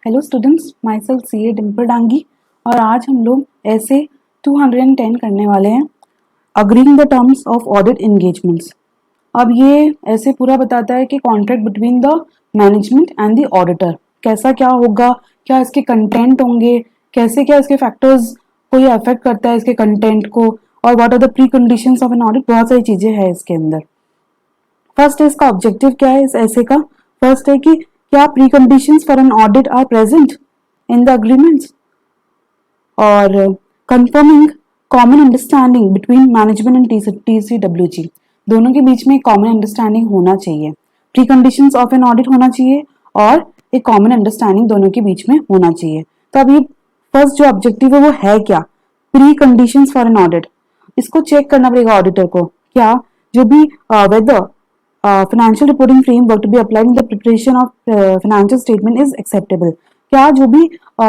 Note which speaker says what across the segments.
Speaker 1: Hello students, my self सी ए डिम्पल डांगी और आज हम लोग ऐसे 210 करने वाले हैं agreeing the terms of audit engagements. अब ये ऐसे पूरा बताता है कि contract between the management and the auditor कैसा क्या होगा, क्या इसके कंटेंट होंगे, कैसे क्या इसके फैक्टर्स को ये अफेक्ट करता है इसके कंटेंट को, और what are the preconditions of an audit. बहुत सारी चीजें हैं इसके अंदर। फर्स्ट इसका ऑब्जेक्टिव क्या है इस ऐसे का। फर्स्ट है कि क्या pre conditions for an audit are present in the agreements, और confirming common understanding between management and TCWG, दोनों के बीच में एक कॉमन अंडरस्टैंडिंग होना चाहिए। Pre conditions of an audit होना चाहिए और एक कॉमन अंडरस्टैंडिंग दोनों के बीच में होना चाहिए। तो अब ये फर्स्ट जो ऑब्जेक्टिव है वो है क्या, pre conditions for an audit. इसको चेक करना पड़ेगा ऑडिटर को, क्या जो भी weather financial reporting framework to be applied in the preparation of financial statement is acceptable। क्या जो भी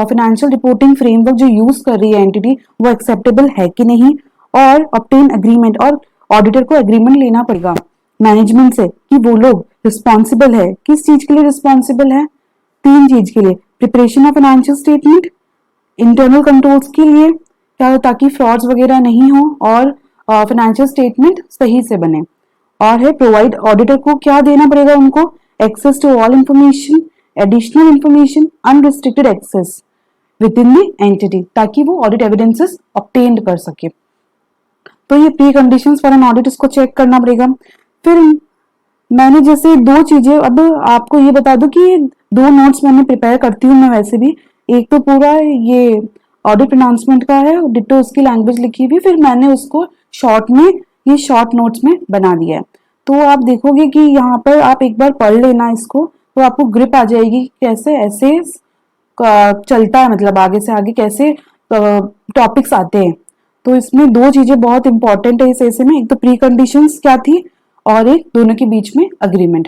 Speaker 1: financial reporting framework जो यूज कर रही है एंटिटी वो acceptable है कि नहीं, और obtain agreement, और ऑडिटर को एग्रीमेंट लेना पड़ेगा मैनेजमेंट से कि वो लोग रिस्पॉन्सिबल है। किस चीज के लिए रिस्पॉन्सिबल है? तीन चीज के लिए, preparation of financial statement, internal controls के लिए क्या, ताकि फ्रॉड्स वगैरह नहीं हो और फाइनेंशियल स्टेटमेंट सही से बने, और है प्रोवाइड, ऑडिटर को क्या देना पड़ेगा उनको, access to all information, additional information, unrestricted access within the entity, ताकि वो ऑडिट एविडेंसेस ऑब्टेन्ड कर सके। तो ये pre conditions for an audit, इसको चेक करना पड़ेगा। फिर मैंने जैसे दो चीजें, अब आपको ये बता दूं कि दो नोट्स मैंने प्रिपेयर करती हूँ मैं वैसे भी। एक तो पूरा ये ऑडिट अनाउंसमेंट का है, डिटो उसकी लैंग्वेज लिखी हुई, फिर मैंने उसको शॉर्ट में, ये शॉर्ट नोट्स में बना दिया है। तो आप देखोगे कि यहाँ पर आप एक बार पढ़ लेना इसको, तो आपको ग्रिप आ जाएगी कैसे ऐसे चलता है, मतलब आगे से आगे कैसे टॉपिक्स आते हैं। तो इसमें दो चीजें बहुत इंपॉर्टेंट है इस ऐसे में, एक तो प्री कंडीशंस क्या थी और एक दोनों के बीच में अग्रीमेंट।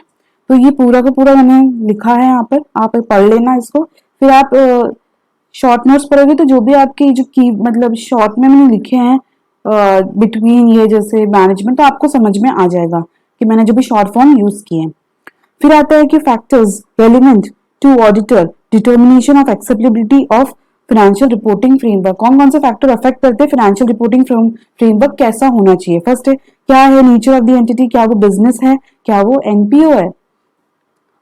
Speaker 1: तो ये पूरा का पूरा मैंने लिखा है यहाँ पर, आप पढ़ लेना इसको। फिर आप शॉर्ट नोट्स पढ़ोगे तो जो भी आपकी जो की मतलब शॉर्ट में मैंने लिखे हैं बिटवीन ये जैसे मैनेजमेंट, तो आपको समझ में आ जाएगा कि मैंने जो भी शॉर्ट फॉर्म यूज किए हैं। फिर आता है कि factors relevant to auditor determination of acceptability of financial reporting framework. कौन कौन से फैक्टर अफेक्ट करते हैं फाइनेंशियल रिपोर्टिंग फ्रेमवर्क कैसा होना चाहिए। फर्स्ट है क्या है नेचर ऑफ द एंटिटी, क्या वो बिजनेस है, क्या वो एनपीओ है।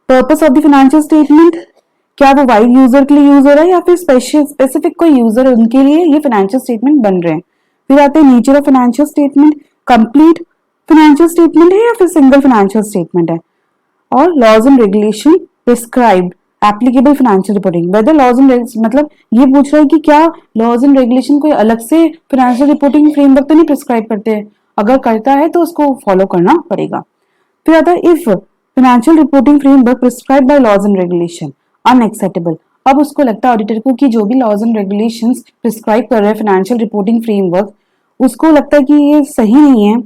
Speaker 1: Purpose of the financial statement, क्या वो वाइड यूजर के लिए यूज हो रहा है या फिर स्पेसिफिक कोई यूजर है उनके लिए ये फाइनेंशियल स्टेटमेंट बन रहे हैं। फिर आते हैं nature of financial statement, complete financial statement है या फिर सिंगल फाइनेंशियल स्टेटमेंट है। और laws and regulation prescribed applicable financial reporting, whether laws and मतलब ये पूछ रहा है कि क्या लॉज एंड रेगुलेशन कोई अलग से फाइनेंशियल रिपोर्टिंग फ्रेमवर्क तो नहीं प्रिस्क्राइब करते हैं, अगर करता है तो उसको फॉलो करना पड़ेगा। फिर आता है if financial reporting framework prescribe by laws and regulation unacceptable. अब उसको लगता है ऑडिटर को कि जो भी लॉज एंड रेगुलेशंस प्रिस्क्राइब कर रहे हैं फाइनेंशियल रिपोर्टिंग फ्रेमवर्क, उसको लगता है कि ये सही नहीं है,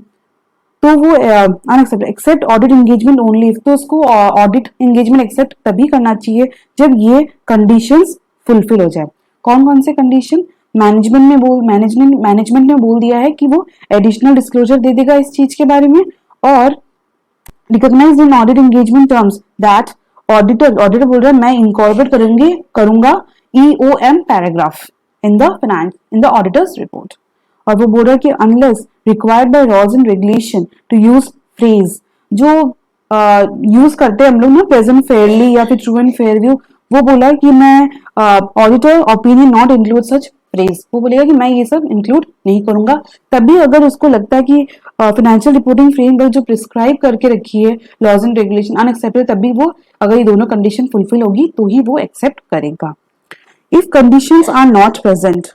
Speaker 1: तो वो unaccepted except audit engagement only. तो उसको ऑडिट एंगेजमेंट एक्सेप्ट तभी करना चाहिए जब ये कंडीशंस फुलफिल हो जाए। कौन कौन से कंडीशन? मैनेजमेंट ने बोल दिया है कि वो एडिशनल डिस्क्लोजर दे देगा इस चीज के बारे में, और recognise in audit engagement terms that auditor बोल रहा है मैं इनकॉर्पोरेट करूंगा EOM paragraph in the auditor's report. और वो बोल रहा है कि unless required by laws and regulation to use phrase, जो यूज करते हैं हम लोग ना प्रेजेंट फेयरली या फिर ट्रू एंड फेयर व्यू, वो बोला कि मैं auditor opinion not include such phrase, वो बोलेगा कि मैं ये सब इंक्लूड नहीं करूंगा। तभी अगर उसको लगता है कि फाइनेंशियल रिपोर्टिंग फ्रेमवर्क जो प्रिस्क्राइब करके रखी है लॉज एंड रेगुलेशन अनएक्सेप्टेबल, तभी वो अगर ये दोनों कंडीशन फुलफिल होगी तो ही वो एक्सेप्ट करेगा। If conditions are not present,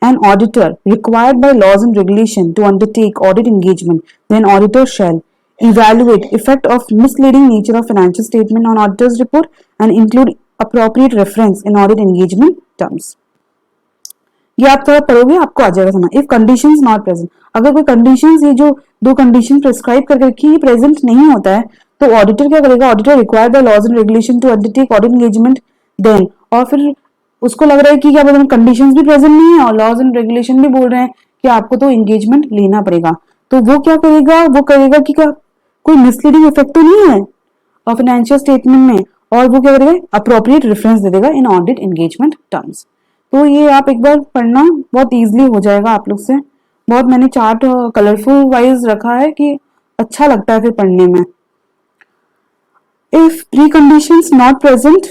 Speaker 1: an auditor required by laws and regulation to undertake audit engagement, then auditor shall evaluate effect of misleading nature of financial statement on auditor's report and include appropriate reference in audit engagement terms। ये आप थोड़ा पढ़ोगे आपको आ जाएगा समझ। If conditions not present, अगर कोई conditions, ये जो दो कंडीशन प्रिस्क्राइब करके रखी है प्रेजेंट नहीं होता है, तो ऑडिटर क्या करेगा, auditor required by laws and regulation to undertake audit engagement then, और फिर उसको लग रहा है कि क्या बोलते हैं कंडीशंस भी प्रेजेंट नहीं है और लॉज एंड रेगुलेशन भी बोल रहे हैं कि आपको तो एंगेजमेंट लेना पड़ेगा, तो वो क्या करेगा, वो करेगा कि क्या कोई मिसलीडिंग इफेक्ट तो नहीं है फाइनेंशियल स्टेटमेंट में, और वो क्या करेगा, अप्रोप्रिएट रेफरेंस दे देगा इन ऑडिट एंगेजमेंट टर्म्स। तो ये आप एक बार पढ़ना, बहुत इजीली हो जाएगा आप लोग से। बहुत मैंने चार्ट कलरफुल वाइज रखा है कि अच्छा लगता है फिर पढ़ने में। If pre conditions not present,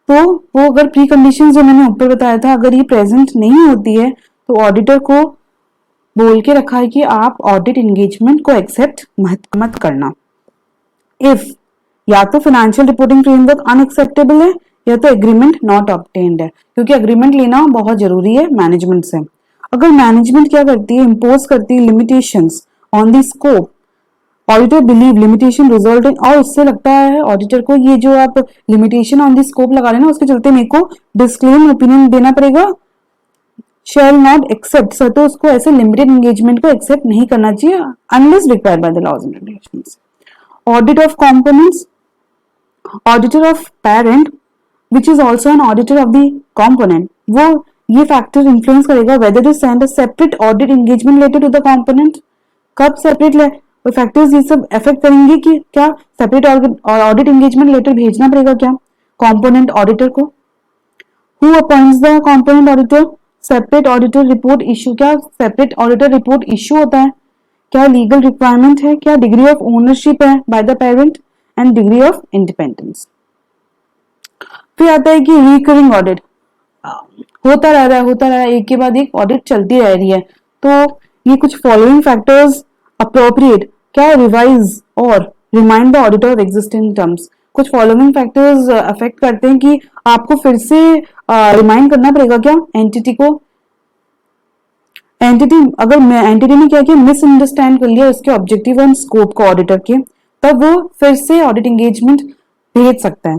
Speaker 1: तो वो अगर प्री कंडीशंस जो मैंने ऊपर बताया था अगर ये प्रेजेंट नहीं होती है तो ऑडिटर को बोल के रखा है कि आप ऑडिट एंगेजमेंट को एक्सेप्ट मत करना। इफ या तो फाइनेंशियल रिपोर्टिंग फ्रेमवर्क अनएक्सेप्टेबल है या तो एग्रीमेंट नॉट ऑब्टेन्ड है, क्योंकि एग्रीमेंट लेना बहुत जरूरी है मैनेजमेंट से। अगर मैनेजमेंट क्या करती है, इम्पोज करती है limitations on the scope, auditor believe limitation result in, और उससे लगता है ऑडिटर को ये जो आप लिमिटेशन ऑन द स्कोप लगा रहे हैं ना उसके चलते मेरे को डिस्क्लेम ओपिनियन देना पड़ेगा, शैल नॉट एक्सेप्ट सर, तो उसको ऐसे लिमिटेड एंगेजमेंट को एक्सेप्ट नहीं करना चाहिए unless required by the laws and regulations. Audit of components, auditor of parent which is also an auditor of the component, वो ये फैक्टर इन्फ्लुएंस करेगा whether to send a separate audit engagement letter to the component. कब separate factors ये सब affect करेंगे कि क्या separate audit engagement letter भेजना पड़ेगा क्या कंपोनेंट ऑडिटर को। Who appoints the component auditor, separate auditor report issue, क्या सेपरेट ऑडिटर रिपोर्ट इशू होता है, क्या लीगल रिक्वायरमेंट है, क्या डिग्री ऑफ ओनरशिप है by the parent and degree of independence. फिर आता है कि रिकरिंग ऑडिट, होता रह रहा है एक के बाद एक ऑडिट चलती रह रही है, तो ये कुछ फॉलोइंग फैक्टर्स अप्रोप्रिएट, क्या रिवाइज और remind the auditor of existing terms. कुछ फॉलोइंग फैक्टर्स अफेक्ट करते हैं कि आपको फिर से रिमाइंड करना पड़ेगा क्या एंटिटी को। अगर एंटिटी ने क्या किया, मिसअंडरस्टैंड कर लिया उसके ऑब्जेक्टिव एंड स्कोप को ऑडिटर के, तब वो फिर से ऑडिट एंगेजमेंट भेज सकता है,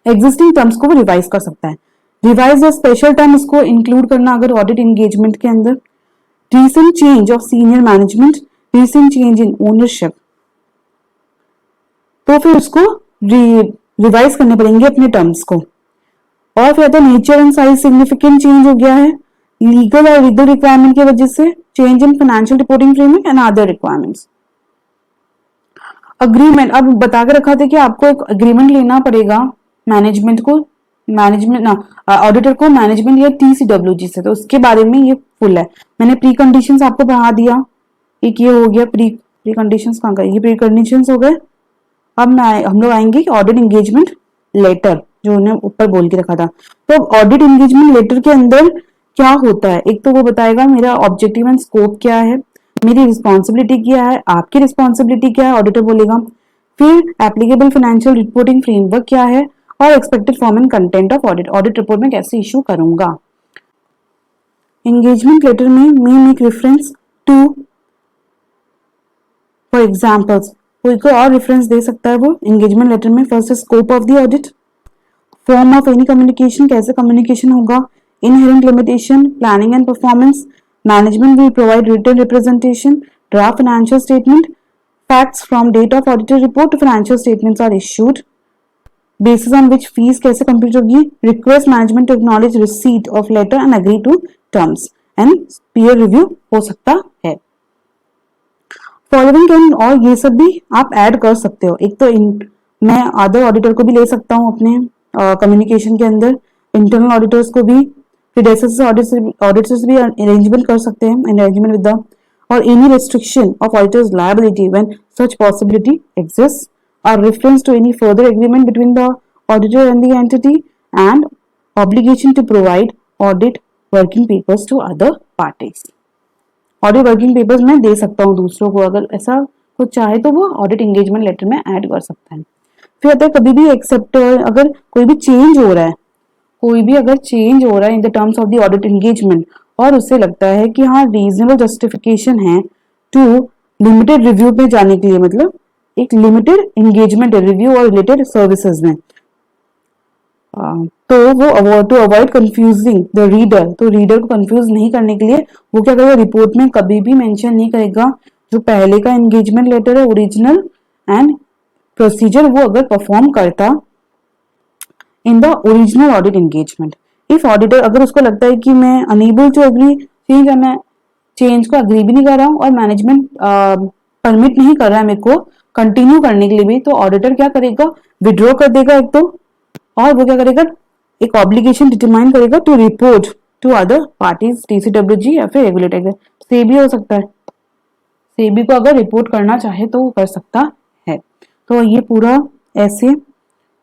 Speaker 1: एग्जिस्टिंग टर्म्स को वो रिवाइज कर सकता है। रिवाइज या स्पेशल टर्म उसको इंक्लूड करना अगर ऑडिट एंगेजमेंट के अंदर। recent change of senior management, recent change in ownership, तो फिर उसको रिवाइज करने पड़ेंगे अपने टर्म्स को। और फिर आता है nature and size significant change हो गया है लीगल और लीगल रिक्वायरमेंट की वजह से, change in financial reporting framework and other requirements. Agreement, अब बता के रखा था कि आपको एक अग्रीमेंट लेना पड़ेगा मैनेजमेंट को, ऑडिटर को मैनेजमेंट या टीसीडब्ल्यूजी से, तो उसके बारे में ये फुल है। मैंने प्री कंडीशंस आपको पढ़ा दिया, एक ये हो गया प्री कंडीशंस, कहाँ गए ये प्री कंडीशंस हो गए। अब हम लोग आएंगे ऑडिट एंगेजमेंट लेटर जो उन्हें ऊपर बोल के रखा था। तो ऑडिट एंगेजमेंट लेटर के अंदर क्या होता है, एक तो वो बताएगा मेरा ऑब्जेक्टिव एंड स्कोप क्या है, मेरी रिस्पॉन्सिबिलिटी क्या है, आपकी रिस्पॉन्सिबिलिटी क्या है, ऑडिटर बोलेगा। फिर एप्लीकेबल फाइनेंशियल रिपोर्टिंग फ्रेमवर्क क्या है और expected form and content of audit, audit report में कैसे इशू करूंगा। एंगेजमेंट लेटर में make reference to, for examples कोई कोई और रेफरेंस दे सकता है वो एंगेजमेंट लेटर में। First scope of the audit, form of any communication, कैसे कम्युनिकेशन होगा, inherent limitation, planning and performance, management will provide written representation, draft financial statement, facts from date of auditor report to financial statements are issued, basis on which fees कैसे compute होगी, request management to acknowledge receipt of letter and agree to terms and peer review हो सकता है। Following can, और ये सब भी आप ऐड कर सकते हो। एक तो मैं अदर ऑडिटर को भी ले सकता हूँ अपने कम्युनिकेशन के अंदर, इंटरनल ऑडिटर्स को भी, ऑडिटर्स भी अरेंजमेंट कर सकते हैं, अरेंजमेंट विद द, और any restriction of auditors liability when such possibility exist, or reference to any further agreement between the auditor and the entity, and obligation to provide audit working papers to other parties. Audit working papers मैं दे सकता हूँ दूसरों को, अगर ऐसा कुछ चाहे तो वो ऑडिट एंगेजमेंट लेटर में ऐड कर सकता है। फिर आता है कभी भी एक्सेप्ट, अगर कोई भी चेंज हो रहा है, कोई भी अगर चेंज हो रहा है in the terms of the audit engagement और उससे लगता है कि हाँ रीजनेबल जस्टिफिकेशन है टू लिमिटेड रिव्यू पे जाने के लिए, मतलब एक लिमिटेड एंगेजमेंट रिव्यू और रिलेटेड सर्विसेज में, तो वो to avoid confusing the reader, तो रीडर को कंफ्यूज नहीं करने के लिए वो क्या करेगा, रिपोर्ट में कभी भी मेंशन नहीं करेगा जो पहले का एंगेजमेंट लेटर है ओरिजिनल एंड प्रोसीजर वो अगर परफॉर्म करता in the original audit engagement. If auditor, अगर उसको लगता है कि मैं अनेबल टू एग्री चेंज, मैं चेंज को अग्री भी नहीं कर रहा हूँ और मैनेजमेंट परमिट नहीं कर रहा है मेरे को कंटिन्यू करने के लिए भी, तो ऑडिटर क्या करेगा, विड्रॉ कर देगा एक तो, और वो क्या करेगा, एक ऑब्लिगेशन डिटरमाइन करेगा to report to other parties, TCWG या फिर रेगुलेटर, सेबी हो सकता है। सेबी को अगर रिपोर्ट करना चाहे तो वो कर सकता है। तो ये पूरा ऐसे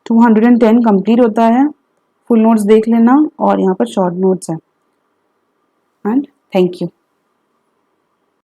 Speaker 1: 210 कंप्लीट होता है। फुल नोट्स देख लेना और यहाँ पर शॉर्ट नोट्स हैं। And thank you.